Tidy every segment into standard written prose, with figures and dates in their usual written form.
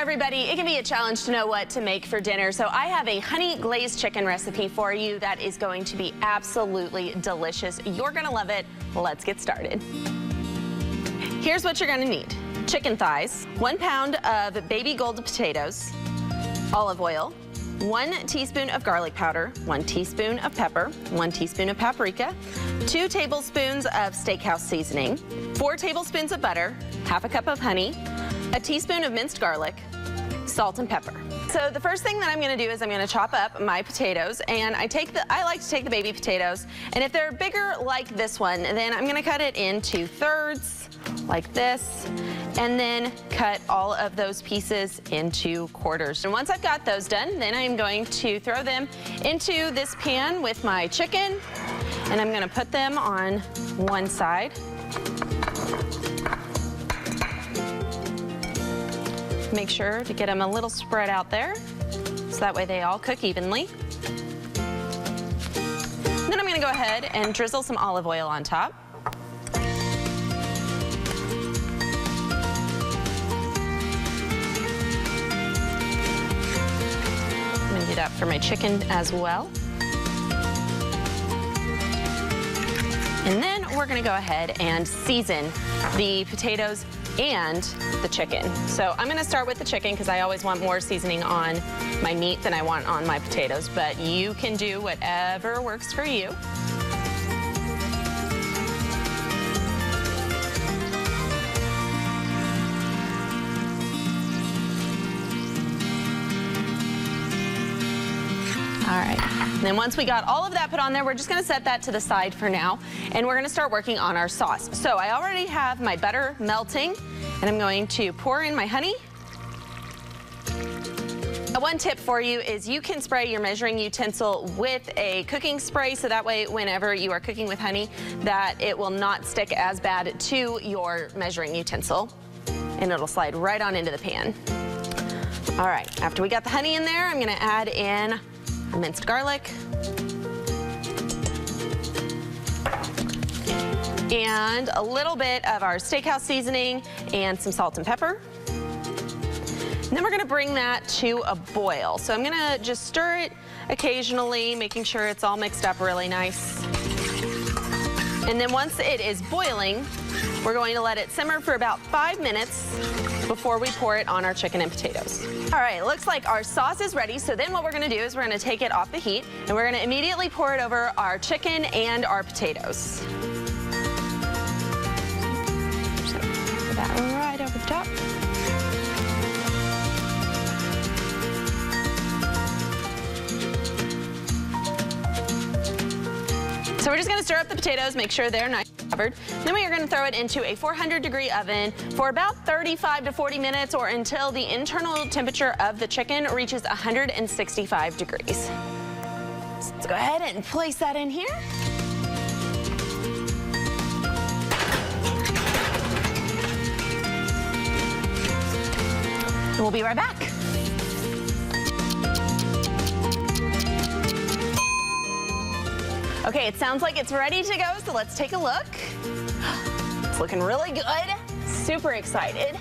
everybody, it can be a challenge to know what to make for dinner. So I have a honey glazed chicken recipe for you that is going to be absolutely delicious. You're gonna love it. Let's get started. Here's what you're gonna need. Chicken thighs, 1 pound of baby golden potatoes, olive oil, 1 teaspoon of garlic powder, 1 teaspoon of pepper, 1 teaspoon of paprika, 2 tablespoons of steakhouse seasoning, 4 tablespoons of butter, half a cup of honey, a teaspoon of minced garlic, salt and pepper. So the first thing that I'm going to do is I'm going to chop up my potatoes, and I like to take the baby potatoes, and if they're bigger like this one, then I'm going to cut it into thirds like this, and then cut all of those pieces into quarters. And once I've got those done, then I'm going to throw them into this pan with my chicken, and I'm going to put them on one side. Make sure to get them a little spread out there, so that way they all cook evenly. Then I'm gonna go ahead and drizzle some olive oil on top. I'm gonna do that for my chicken as well. And then we're gonna go ahead and season the potatoes and the chicken. So I'm gonna start with the chicken because I always want more seasoning on my meat than I want on my potatoes, but you can do whatever works for you. All right, and then once we got all of that put on there, we're just gonna set that to the side for now, and we're gonna start working on our sauce. So I already have my butter melting, and I'm going to pour in my honey. One tip for you is you can spray your measuring utensil with a cooking spray, so that way whenever you are cooking with honey, that it will not stick as bad to your measuring utensil, and it'll slide right on into the pan. All right, after we got the honey in there, I'm gonna add in minced garlic, and a little bit of our steakhouse seasoning and some salt and pepper. And then we're gonna bring that to a boil. So I'm gonna just stir it occasionally, making sure it's all mixed up really nice. And then once it is boiling, we're going to let it simmer for about 5 minutes before we pour it on our chicken and potatoes. All right, looks like our sauce is ready. So then what we're gonna do is we're gonna take it off the heat, and we're gonna immediately pour it over our chicken and our potatoes. So put that right over the top. So we're just gonna stir up the potatoes, make sure they're nice and covered. Then we are gonna throw it into a 400-degree oven for about 35 to 40 minutes, or until the internal temperature of the chicken reaches 165 degrees. So let's go ahead and place that in here. And we'll be right back. Okay, it sounds like it's ready to go, so let's take a look. It's looking really good. Super excited.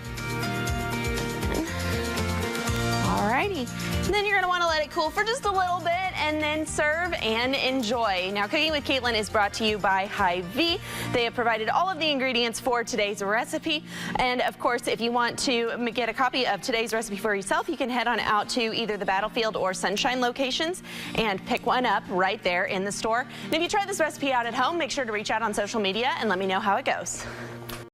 Alrighty. And then you're gonna wanna let it cool for just a little bit and then serve and enjoy. Now, Cooking with Kaitlyn is brought to you by Hy-Vee. They have provided all of the ingredients for today's recipe. And of course, if you want to get a copy of today's recipe for yourself, you can head on out to either the Battlefield or Sunshine locations and pick one up right there in the store. And if you try this recipe out at home, make sure to reach out on social media and let me know how it goes.